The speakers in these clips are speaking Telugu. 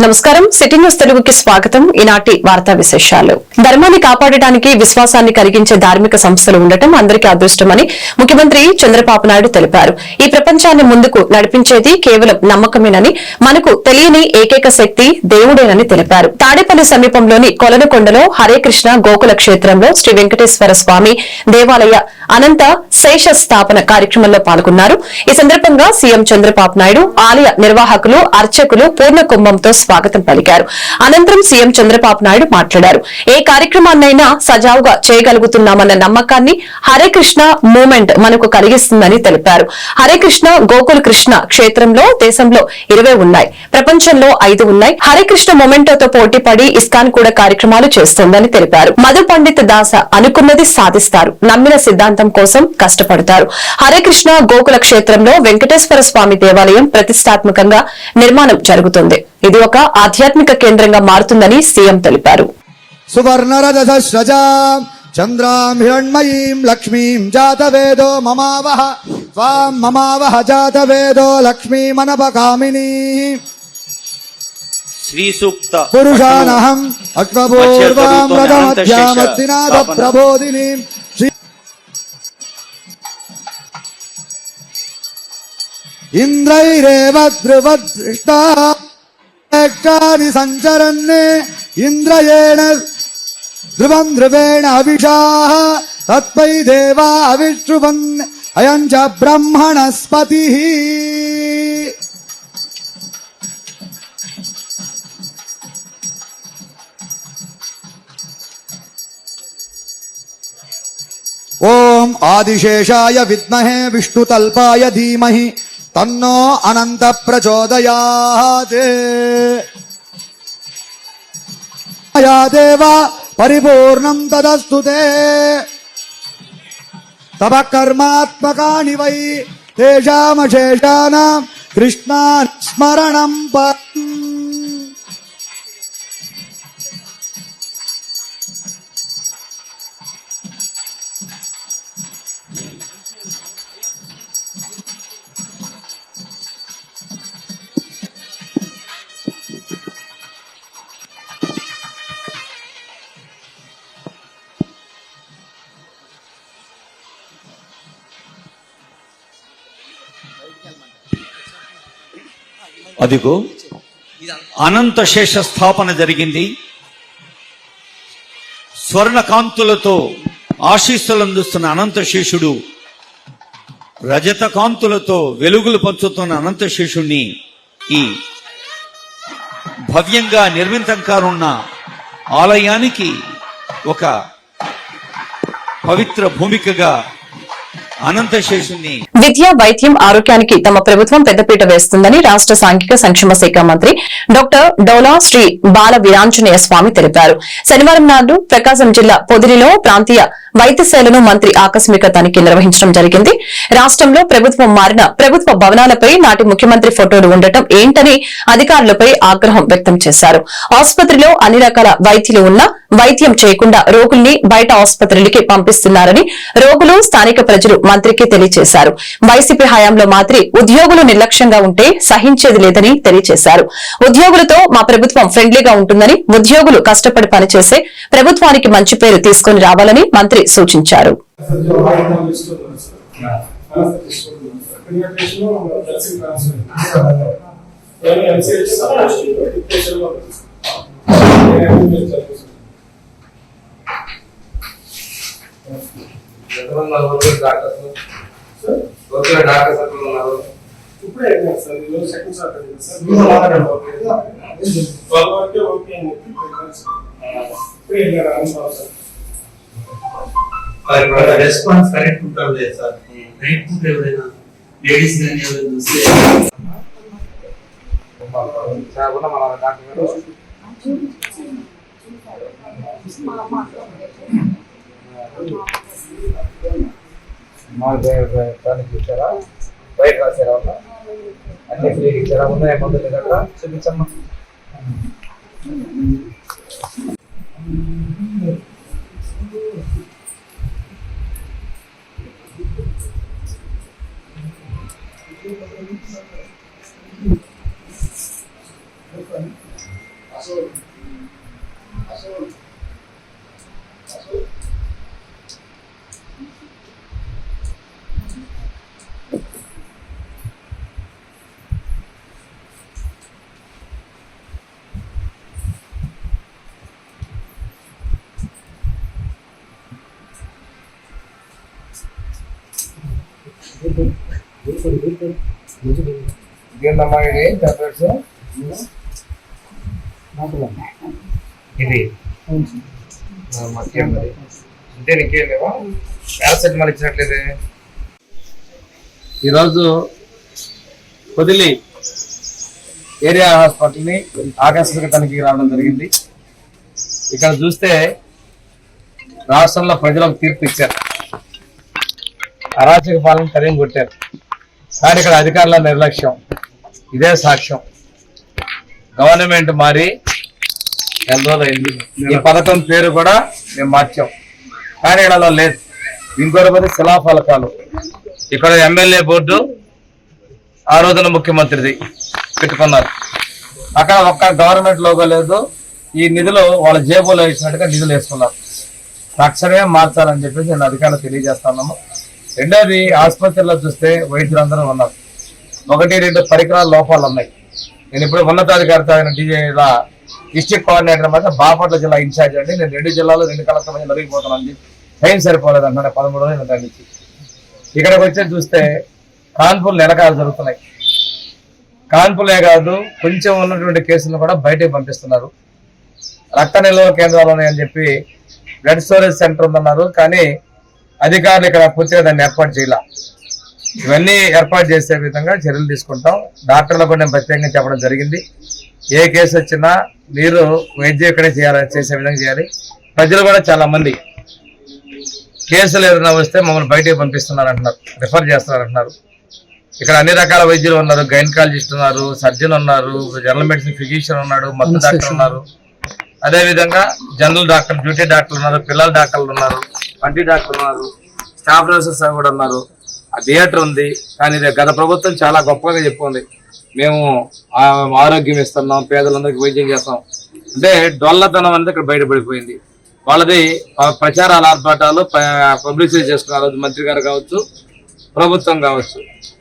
నమస్కారం. సిటీ న్యూస్ తెలుగుకి స్వాగతం. ఈనాటి వార్తా విశేషాలు. ధర్మాన్ని కాపాడటానికి విశ్వాసాన్ని కలిగించే ధార్మిక సంస్థలు ఉండటం అందరికీ అదృష్టమని ముఖ్యమంత్రి చంద్రబాబు నాయుడు తెలిపారు. ఈ ప్రపంచాన్ని ముందుకు నడిపించేది కేవలం నమ్మకమేనని, మనకు తెలియని ఏకైక శక్తి దేవుడేనని తెలిపారు. తాడేపల్లి సమీపంలోని కొలనుకొండలో హరే కృష్ణ గోకుల క్షేత్రంలో శ్రీ వెంకటేశ్వర స్వామి దేవాలయ అనంత శేష స్థాపన కార్యక్రమంలో పాల్గొన్నారు. ఈ సందర్భంగా సీఎం చంద్రబాబు నాయుడు ఆలయ నిర్వాహకులు, అర్చకులు పూర్ణ కుంభంతో స్వాగతం పలికారు. అనంతరం సీఎం చంద్రబాబు నాయుడు మాట్లాడారు. ఏ కార్యక్రమాన్నైనా సజావుగా చేయగలుగుతున్నామన్న నమ్మకాన్ని హరే కృష్ణ మూవ్మెంట్ మనకు కలిగిస్తుందని తెలిపారు. హరే కృష్ణ గోకుల్ కృష్ణ క్షేత్రంలో దేశంలో 20 ఉన్నాయి, ప్రపంచంలో 5 ఉన్నాయి. హరే కృష్ణ మొమెంటోతో పోటీపడి ఇస్కాన్ కూడా కార్యక్రమాలు చేస్తోందని తెలిపారు. మధు పండిత్ దాస అనుకున్నది సాధిస్తారు, నమ్మిన సిద్ధాంతం కోసం కష్టపడతారు. హరే కృష్ణ గోకుల క్షేత్రంలో వెంకటేశ్వర స్వామి దేవాలయం ప్రతిష్టాత్మకంగా నిర్మాణం జరుగుతుంది. ఇది ఒక ఆధ్యాత్మిక కేంద్రంగా మారుతుందని సీఎం తెలిపారు. సువర్ణరజసస్రజాం చంద్రాం హిరణ్మయీం లక్ష్మీం జాతవేదో మమావహ స్వాం మమావహ జాతవేదో లక్ష్మీమనపకామినీ శ్రీ సూక్త పురుషానహం అక్వపూర్వాం రథమధ్యామత్తినాథ ప్రబోధినీం ఇంద్రైరేవ ధ్రువదృష్టాని సంచరన్నే ఇంద్రయేణ ధ్రువం ధ్రువేణ అవిషాః తత్పై దేవా అవిష్ణువన్ అయం చ బ్రహ్మణస్పతిః. ఓం ఆదిశేషాయ విద్మహే విష్ణుతల్పాయ ధీమహి తన్నో అనంత ప్రచోదయాత్. యా దేవా పరిపూర్ణం తదస్తుతే తవ కర్మాత్మకాని వై తేషామశేషానాం కృష్ణా స్మరణం పరం. అదిగో అనంత శేష స్థాపన జరిగింది. స్వర్ణ కాంతులతో ఆశీస్సులు అందిస్తున్న అనంత శేషుడు, రజత కాంతులతో వెలుగులు పంచుతున్న అనంత శేషుణ్ణి ఈ భవ్యంగా నిర్మితం కానున్న ఆలయానికి ఒక పవిత్ర భూమికగా విద్య, వైద్యం, ఆరోగ్యానికి తమ ప్రభుత్వం పెద్దపీట వేస్తుందని రాష్ట్ర సాంఘిక సంక్షేమ శాఖ మంత్రి డాక్టర్ డోలా శ్రీ బాల వీరాంజనేయ స్వామి తెలిపారు. శనివారం నాడు ప్రకాశం జిల్లా పొదిలిలో ప్రాంతీయ వైద్యశాలను మంత్రి ఆకస్మిక తనిఖీ నిర్వహించడం జరిగింది. రాష్ట్రంలో ప్రభుత్వం మారిన ప్రభుత్వ భవనాలపై నాటి ముఖ్యమంత్రి ఫోటోలు ఉండటం ఏంటని అధికారులపై ఆగ్రహం వ్యక్తం చేశారు. ఆసుపత్రిలో అన్ని రకాల వైద్యులు ఉన్నా వైద్యం చేయకుండా రోగుల్ని బయట ఆసుపత్రులకి పంపిస్తున్నారని రోగులు, స్థానిక ప్రజలు మంత్రికి తెలియజేశారు. వైసీపీ హయాంలో మాత్రం ఉద్యోగులు నిర్లక్ష్యంగా ఉంటే సహించేది లేదని తెలియజేశారు. ఉద్యోగులతో మా ప్రభుత్వం ఫ్రెండ్లీగా ఉంటుందని, ఉద్యోగులు కష్టపడి పనిచేసే ప్రభుత్వానికి మంచి పేరు తీసుకుని రావాలని మంత్రి సూచించారు. రెస్పాన్స్ కరెక్ట్ ఉంటాం లేదు సార్. నైట్ పూట ఎవరైనా లేడీస్ కానీ ఎవరైనా చూస్తే ఇచ్చారా, బయట రాసారా, అన్ని ఫ్రీ ఇచ్చారా, ఉన్నాయా మందులు దగ్గర చూపించమ్మా. ఇదేందమ్మా ఇది టాబ్లెట్స్ ఇది మధ్యం మరి అంటే నీకేం లేవా పారాసెటమాల్ ఇచ్చినట్లేదే. ఈరోజు పొదిలి ఏరియా హాస్పిటల్ని ఆకస్మిక తనిఖీకి రావడం జరిగింది. ఇక్కడ చూస్తే రాష్ట్రంలో ప్రజలకు తీర్పు ఇచ్చారు, అరాచక పాలన తరిమి కొట్టారు. కానీ ఇక్కడ అధికారుల నిర్లక్ష్యం ఇదే సాక్ష్యం. గవర్నమెంట్ మారి ఎంత రోజులైంది, ఈ పథకం పేరు కూడా మేము మార్చాం, కానీ ఇక్కడ అలా లేదు. ఇంకొక పది శిలాఫలకాలు ఇక్కడ ఎమ్మెల్యే బోర్డు ఆ రోజున ముఖ్యమంత్రిది పెట్టుకున్నారు. అక్కడ ఒక్క గవర్నమెంట్ లోగో లేదు. ఈ నిధులు వాళ్ళ జేబులో ఇచ్చినట్టుగా నిధులు వేసుకున్నారు. తక్షణమే మార్చాలని చెప్పేసి నేను అధికారులు తెలియజేస్తున్నాము. రెండోది, ఆసుపత్రిలో చూస్తే వైద్యులందరూ ఉన్నారు. 1-2 పరికరాల లోపాలు ఉన్నాయి. నేను ఇప్పుడు ఉన్నతాధికారితో ఆయన డీజేలా డిస్ట్రిక్ట్ కోఆర్డినేటర్ మధ్య బాపట్ల జిల్లా ఇన్ఛార్జ్ అండి. నేను 2 జిల్లాలు 2 కలెక్టర్ మధ్య నలిగిపోతున్నాను. టైం సరిపోలేదు అంటున్నాను. 13 రోజులు దాని ఇక్కడికి వచ్చి చూస్తే కాన్పులు నిరకాలు జరుగుతున్నాయి. కాన్పులే కాదు, కొంచెం ఉన్నటువంటి కేసులను కూడా బయటకు పంపిస్తున్నారు. రక్త నిల్వ కేంద్రాలు ఉన్నాయని చెప్పి బ్లడ్ స్టోరేజ్ సెంటర్ ఉందన్నారు, కానీ అధికారులు ఇక్కడ పూర్తిగా దాన్ని ఏర్పాటు చేయాల. ఇవన్నీ ఏర్పాటు చేసే విధంగా చర్యలు తీసుకుంటాం. డాక్టర్లకు నేను ప్రత్యేకంగా చెప్పడం జరిగింది. ఏ కేసు వచ్చినా మీరు వైద్యం ఇక్కడే చేసే విధంగా చేయాలి. ప్రజలు కూడా చాలా మంది కేసులు ఏదైనా వస్తే మమ్మల్ని బయటకు పంపిస్తున్నారు అంటున్నారు, రిఫర్ చేస్తున్నారు అంటున్నారు. ఇక్కడ అన్ని రకాల వైద్యులు ఉన్నారు. గైనకాలజిస్ట్ ఉన్నారు, సర్జన్ ఉన్నారు, జనరల్ మెడిసిన్ ఫిజిషియన్ ఉన్నాడు, మత్తు డాక్టర్ ఉన్నారు, అదేవిధంగా జనరల్ డాక్టర్, డ్యూటీ డాక్టర్లు ఉన్నారు, పిల్లల డాక్టర్లు ఉన్నారు, పంటి డాక్టర్లు ఉన్నారు, స్టాఫ్ నర్సెస్ కూడా ఉన్నారు. ఆ థియేటర్ ఉంది. కానీ గత ప్రభుత్వం చాలా గొప్పగా చెప్పుకుంది, మేము ఆరోగ్యం ఇస్తున్నాం, పేదలందరికీ వైద్యం చేస్తాం అంటే డొల్లతనం అనేది ఇక్కడ బయటపడిపోయింది. వాళ్ళది ప్రచారాల ఆర్భాటాలు పబ్లిసిటీ చేసుకున్నారు, మంత్రి గారు కావచ్చు, ప్రభుత్వం కావచ్చు.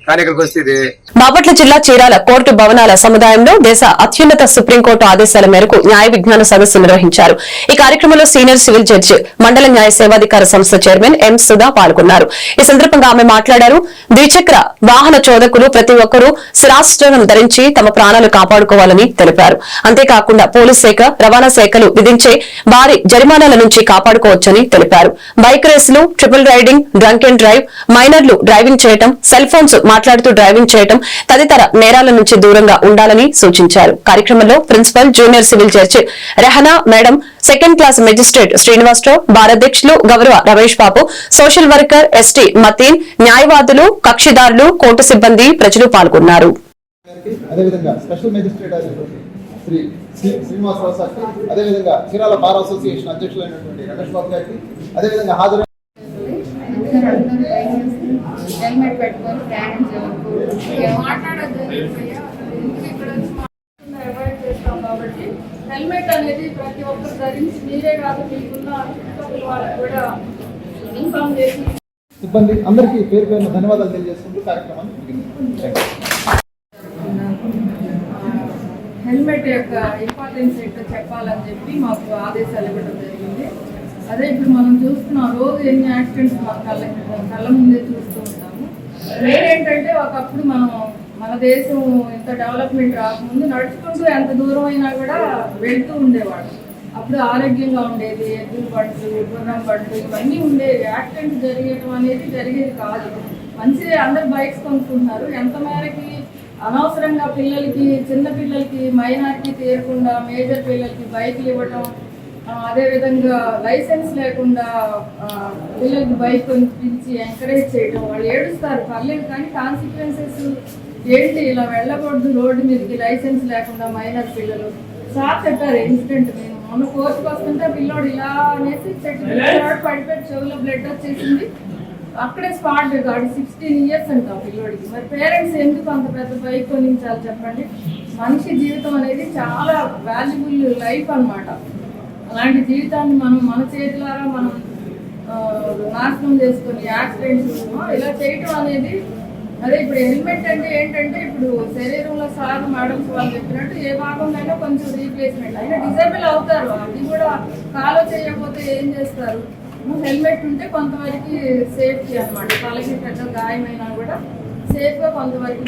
కానీ ఇక్కడికి వస్తే బాపట్ల జిల్లా చీరాల కోర్టు భవనాల సముదాయంలో దేశ అత్యున్నత సుప్రీంకోర్టు ఆదేశాల మేరకు న్యాయ విజ్ఞాన సదస్సు నిర్వహించారు. ఈ కార్యక్రమంలో సీనియర్ సివిల్ జడ్జి, మండల న్యాయ సేవాధికార సంస్థ చైర్మన్ ఎం సుధా పాల్గొన్నారు. ఈ సందర్భంగా ఆమె మాట్లాడారు. ద్విచక్ర వాహన చోదకులు ప్రతి ఒక్కరూ శిరాస్త్రం ధరించి తమ ప్రాణాలు కాపాడుకోవాలని తెలిపారు. అంతేకాకుండా పోలీస్ శాఖ, రవాణా శాఖలు విధించే భారీ జరిమానాల నుంచి కాపాడుకోవచ్చని తెలిపారు. బైక్ రేసులు, triple riding, drunk and drive, మైనర్లు డ్రైవింగ్ చేయడం, సెల్ ఫోన్స్ మాట్లాడుతూ డ్రైవింగ్ చేయడం తదితర నేరాల నుంచి దూరంగా ఉండాలని సూచించారు. కార్యక్రమంలో principal, junior civil judge Rehana madam, second class magistrate Srinivasarao, భారధ్యక్షులు గౌరవ Ramesh Babu, social worker ST Mateen, న్యాయవాదులు, కక్షిదారులు, కోర్టు సిబ్బంది, ప్రజలు పాల్గొన్నారు. అదేవిధంగా స్పెషల్ మెజిస్ట్రేట్ శ్రీ శ్రీనివాసరావు సార్కి, అదేవిధంగా చీరాల బార్ అసోసియేషన్ అధ్యక్షులైనటువంటి రమేష్ బాబు గారికి, అదేవిధంగా హాజరు హెల్మెట్ పెట్టుకొని ప్రయాణం చేస్తాం కాబట్టి హెల్మెట్ అనేది ప్రతి ఒక్కరు ధరించి మీరే కాదు మీకున్న వాళ్ళకి కూడా ఇన్ఫార్మ్ చేసి సిబ్బంది అందరికీ పేరు పేరున ధన్యవాదాలు తెలియజేసుకుంటూ కార్యక్రమాన్ని హెల్మెట్ యొక్క ఇంపార్టెన్స్ ఏంటో చెప్పాలని చెప్పి మాకు ఆదేశాలు ఇవ్వడం జరిగింది. అదే ఇప్పుడు మనం చూస్తున్నాం, రోజు ఎన్ని యాక్సిడెంట్స్ మన కళ్ళ ముందే చూస్తూ ఉంటాము. ఏంటంటే ఒకప్పుడు మన దేశం ఇంత డెవలప్మెంట్ రాకముందు నడుచుకుంటూ ఎంత దూరం అయినా కూడా వెళ్తూ ఉండేవాడు. అప్పుడు ఆరోగ్యంగా ఉండేది. ఎద్దుల బండ్లు, గుర్రం బండ్లు ఇవన్నీ ఉండేవి. యాక్సిడెంట్ జరిగేయడం అనేది జరిగేది కాదు. మంచిగా అందరు బైక్స్ కొనుక్కుంటున్నారు. ఎంత మేరకి అనవసరంగా పిల్లలకి, చిన్న పిల్లలకి, మైనార్కి తీరకుండా మేజర్ పిల్లలకి బైక్లు ఇవ్వటం, అదేవిధంగా లైసెన్స్ లేకుండా పిల్లలకి బైక్ కొనిపించి ఎంకరేజ్ చేయడం. వాళ్ళు ఏడుస్తారు, పర్లేదు, కానీ కాన్సిక్వెన్సెస్ ఏంటి, ఇలా వెళ్ళకూడదు రోడ్డు మీదకి లైసెన్స్ లేకుండా మైనర్ పిల్లలు. సార్ చెప్పారు ఇన్సిడెంట్, నేను మొన్న కోర్టుకు వస్తుంటే పిల్లోడు ఇలా అనేసి చెట్టు పడిపోయి చెవులో బ్లడ్ వచ్చేసింది. అక్కడే స్పాట్ గాడి 16 years అంట పిల్లోడికి. మరి పేరెంట్స్ ఎందుకు అంత పెద్ద బైక్ కొనించాలి చెప్పండి. మనిషి జీవితం అనేది చాలా వాల్యుబుల్ లైఫ్ అన్నమాట. అలాంటి జీవితాన్ని మనం మన చేతులారా మనం నాశనం చేసుకొని యాక్సిడెంట్స్ ఇలా చేయటం అనేది, అదే ఇప్పుడు హెల్మెట్ అంటే ఏంటంటే ఇప్పుడు శరీరంలో సార్ మేడమ్స్ వాళ్ళు చెప్పినట్టు ఏ భాగంలో కొంచెం రీప్లేస్మెంట్ అయినా డిజేబుల్ అవుతారు. అది కూడా ఫాలో చేయకపోతే ఏం చేస్తారు? హెల్మెట్ ఉంటే కొంతవరకు సేఫ్టీ అన్నమాట. తలకి పెద్ద గాయమైనా కూడా సేఫ్గా కొంతవరకు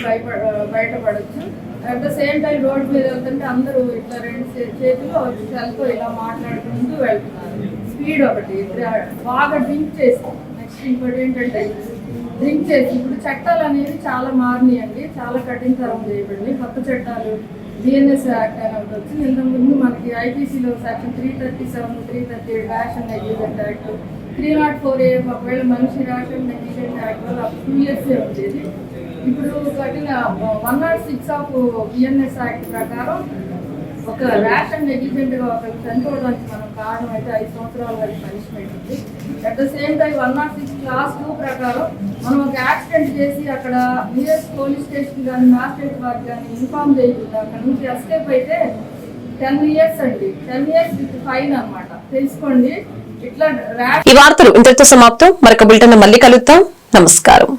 బయటపడవచ్చు. At the same time road మీద వెళ్తుంటే అందరూ ఇట్లా రెండు చేతులు సెల్తో ఇలా మాట్లాడుకుంటూ వెళ్తున్నారు. స్పీడ్ ఒకటి, బాగా డ్రింక్ చేస్తాం. నెక్స్ట్ ఇంకోటి ఏంటంటే డ్రింక్ చేసి ఇప్పుడు చట్టాలు అనేవి చాలా మారినాయండి, చాలా కఠినతరం చేయబడి కొత్త చట్టాలు బిఎన్ఎస్ యాక్ట్ అని ఒకటి వచ్చింది. ఇంతకుముందు మనకి ఐపీసీలో section 337, 338 rash and negligent act, 304A ఒకవేళ మనిషి ర్యాష్ అండ్ నెగ్లిజెంట్ యాక్ట్ వల్ల 2 years ఉండేది. ఇప్పుడు కఠిన 106 ఆఫ్ బిఎన్ఎస్ యాక్ట్ ప్రకారం ఒక ర్యాష్ అండ్ నెగ్లిజెంట్ గా ఒకరికి చనిపోవడానికి మనం కారణం అయితే 5 సంవత్సరాల వరకు పనిష్మెంట్ ఉంది. At the same time 106 class 2 ప్రకారం మనం ఒక యాక్సిడెంట్ చేసి అక్కడ నియరెస్ట్ పోలీస్ స్టేషన్ కానీ మ్యాజిస్ట్రేట్ వారికి కానీ ఇన్ఫార్మ్ చేయకుండా అక్కడ నుంచి ఎస్కేప్ అయితే 10 years అండి, 10 years విత్ ఫైన్ అన్నమాట. తెలుసుకోండి. ఇట్లా ఈ వార్తలు ఇంతటితో సమాప్తం. మరొక బులెటిన్ మళ్ళీ కలుద్దాం. నమస్కారం.